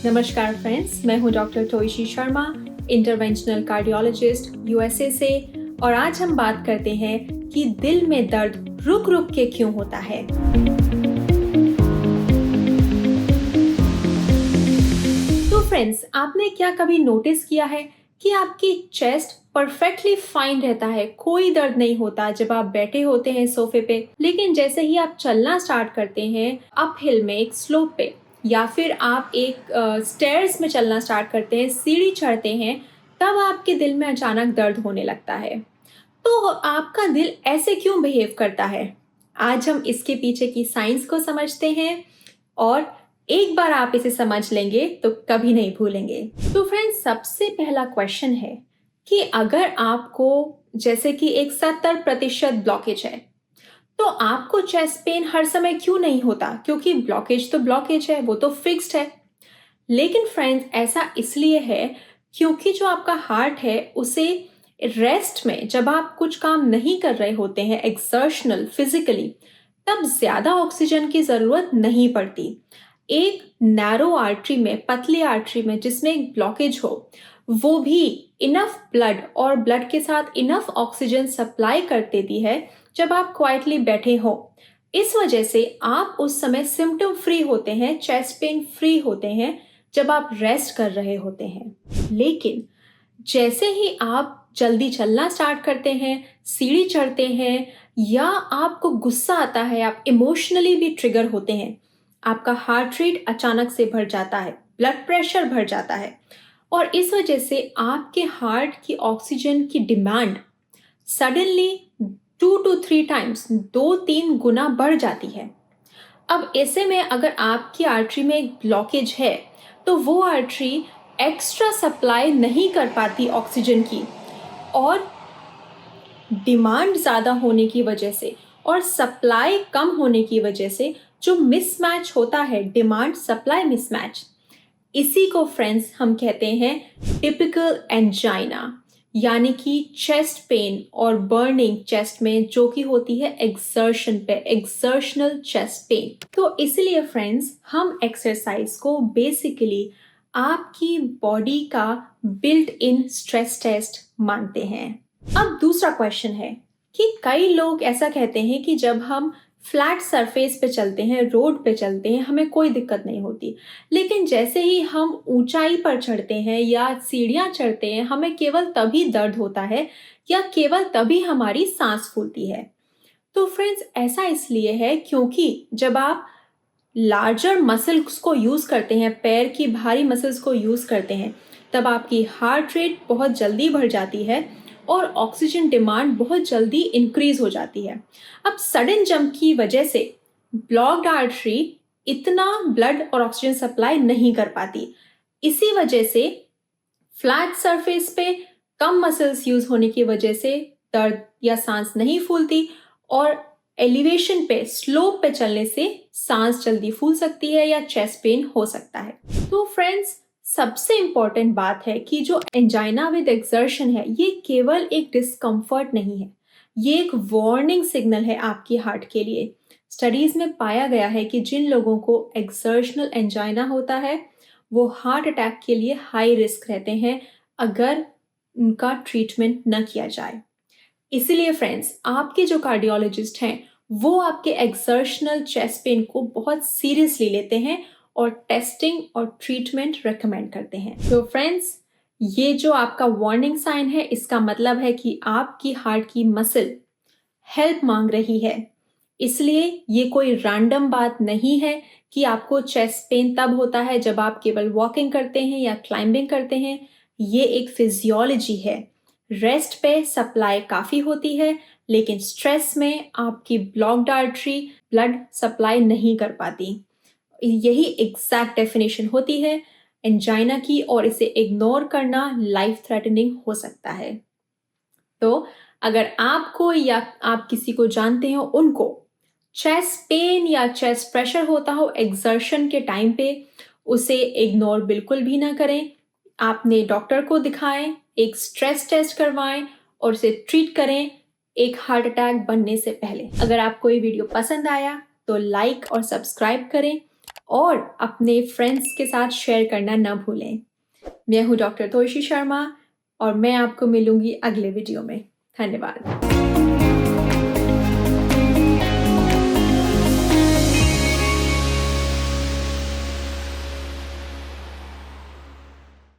नमस्कार फ्रेंड्स, मैं हूं doctor Toishi Sharma, interventional cardiologist USA से। और आज हम बात करते हैं कि दिल में दर्द रुक रुक के क्यों होता है। तो फ्रेंड्स, आपने क्या कभी नोटिस किया है कि आपकी चेस्ट परफेक्टली फाइन रहता है, कोई दर्द नहीं होता जब आप बैठे होते हैं सोफे पे, लेकिन जैसे ही आप चलना स्टार्ट करते हैं अप हिल में, एक स्लोप पे, या फिर आप एक स्टेयर्स में चलना स्टार्ट करते हैं, सीढ़ी चढ़ते हैं, तब आपके दिल में अचानक दर्द होने लगता है। तो आपका दिल ऐसे क्यों बिहेव करता है? आज हम इसके पीछे की साइंस को समझते हैं, और एक बार आप इसे समझ लेंगे तो कभी नहीं भूलेंगे। तो फ्रेंड्स, सबसे पहला क्वेश्चन है कि अगर आपको जैसे कि एक 70% ब्लॉकेज है, तो आपको चेस्ट पेन हर समय क्यों नहीं होता? क्योंकि ब्लॉकेज तो ब्लॉकेज है, वो तो फिक्स्ड है। लेकिन फ्रेंड्स, ऐसा इसलिए है क्योंकि जो आपका हार्ट है उसे रेस्ट में, जब आप कुछ काम नहीं कर रहे होते हैं एक्सर्शनल फिजिकली, तब ज्यादा ऑक्सीजन की जरूरत नहीं पड़ती। एक नैरो आर्टरी में, पतली आर्टरी में जिसमें एक ब्लॉकेज हो, वो भी इनफ ब्लड और ब्लड के साथ इनफ ऑक्सीजन सप्लाई कर देती है जब आप क्वाइटली बैठे हो। इस वजह से आप उस समय सिम्टम फ्री होते हैं, चेस्ट पेन फ्री होते हैं जब आप रेस्ट कर रहे होते हैं। लेकिन जैसे ही आप जल्दी चलना स्टार्ट करते हैं, सीढ़ी चढ़ते हैं, या आपको गुस्सा आता है, आप इमोशनली भी ट्रिगर होते हैं, आपका हार्ट रेट अचानक से बढ़ जाता है, ब्लड प्रेशर बढ़ जाता है, और इस वजह से आपके हार्ट की ऑक्सीजन की डिमांड सडनली 2 to 3 टाइम्स, 2-3 गुना बढ़ जाती है। अब ऐसे में अगर आपकी आर्टरी में एक ब्लॉकेज है, तो वो आर्टरी एक्स्ट्रा सप्लाई नहीं कर पाती ऑक्सीजन की, और डिमांड ज़्यादा होने की वजह से और सप्लाई कम होने की वजह से जो मिसमैच होता है, डिमांड सप्लाई मिसमैच, इसी को फ्रेंड्स हम कहते हैं टिपिकल एंजाइना, यानी कि चेस्ट पेन और बर्निंग चेस्ट में जो कि होती है एक्सर्शन पे, एक्सर्शनल चेस्ट पेन। तो इसलिए फ्रेंड्स, हम एक्सरसाइज को बेसिकली आपकी बॉडी का बिल्ट इन स्ट्रेस टेस्ट मानते हैं। अब दूसरा क्वेश्चन है कि कई लोग ऐसा कहते हैं कि जब हम फ्लैट सरफेस पे चलते हैं, रोड पे चलते हैं, हमें कोई दिक्कत नहीं होती, लेकिन जैसे ही हम ऊंचाई पर चढ़ते हैं या सीढ़ियां चढ़ते हैं, हमें केवल तभी दर्द होता है या केवल तभी हमारी सांस फूलती है। तो फ्रेंड्स, ऐसा इसलिए है क्योंकि जब आप लार्जर मसल्स को यूज़ करते हैं, पैर की भारी मसल्स को यूज़ करते हैं, तब आपकी हार्ट रेट बहुत जल्दी बढ़ जाती है और ऑक्सीजन डिमांड बहुत जल्दी इंक्रीज हो जाती है। अब सडन जंप की वजह से ब्लॉक्ड आर्टरी इतना ब्लड और ऑक्सीजन सप्लाई नहीं कर पाती। इसी वजह से फ्लैट सरफेस पे कम मसल्स यूज होने की वजह से दर्द या सांस नहीं फूलती, और एलिवेशन पे, स्लोप पे चलने से सांस जल्दी फूल सकती है या चेस्ट पेन हो सकता है। तो फ्रेंड्स, सबसे इंपॉर्टेंट बात है कि जो एंजाइना विद एक्सर्शन है, ये केवल एक डिस्कम्फर्ट नहीं है, ये एक वार्निंग सिग्नल है आपकी हार्ट के लिए। स्टडीज में पाया गया है कि जिन लोगों को एक्सर्शनल एंजाइना होता है, वो हार्ट अटैक के लिए हाई रिस्क रहते हैं अगर उनका ट्रीटमेंट न किया जाए। इसीलिए फ्रेंड्स, आपके जो कार्डियोलॉजिस्ट हैं वो आपके एक्सर्शनल चेस्ट पेन को बहुत सीरियसली लेते हैं और टेस्टिंग और ट्रीटमेंट रेकमेंड करते हैं। तो फ्रेंड्स, ये जो आपका वार्निंग साइन है, इसका मतलब है कि आपकी हार्ट की मसल हेल्प मांग रही है। इसलिए ये कोई रैंडम बात नहीं है कि आपको चेस्ट पेन तब होता है जब आप केवल वॉकिंग करते हैं या क्लाइंबिंग करते हैं। ये एक फिजियोलॉजी है। रेस्ट पे सप्लाई काफ़ी होती है, लेकिन स्ट्रेस में आपकी ब्लॉक्ड आर्टरी ब्लड सप्लाई नहीं कर पाती। यही एग्जैक्ट डेफिनेशन होती है एंजाइना की, और इसे इग्नोर करना लाइफ थ्रेटनिंग हो सकता है। तो अगर आपको या आप किसी को जानते हो उनको चेस्ट पेन या चेस्ट प्रेशर होता हो एक्सर्शन के टाइम पे, उसे इग्नोर बिल्कुल भी ना करें। आपने डॉक्टर को दिखाएं, एक स्ट्रेस टेस्ट करवाएं और उसे ट्रीट करें एक हार्ट अटैक बनने से पहले। अगर आपको ये वीडियो पसंद आया तो लाइक और सब्सक्राइब करें, और अपने फ्रेंड्स के साथ शेयर करना ना भूलें। मैं हूँ डॉक्टर तोशी शर्मा और मैं आपको मिलूंगी अगले वीडियो में। धन्यवाद।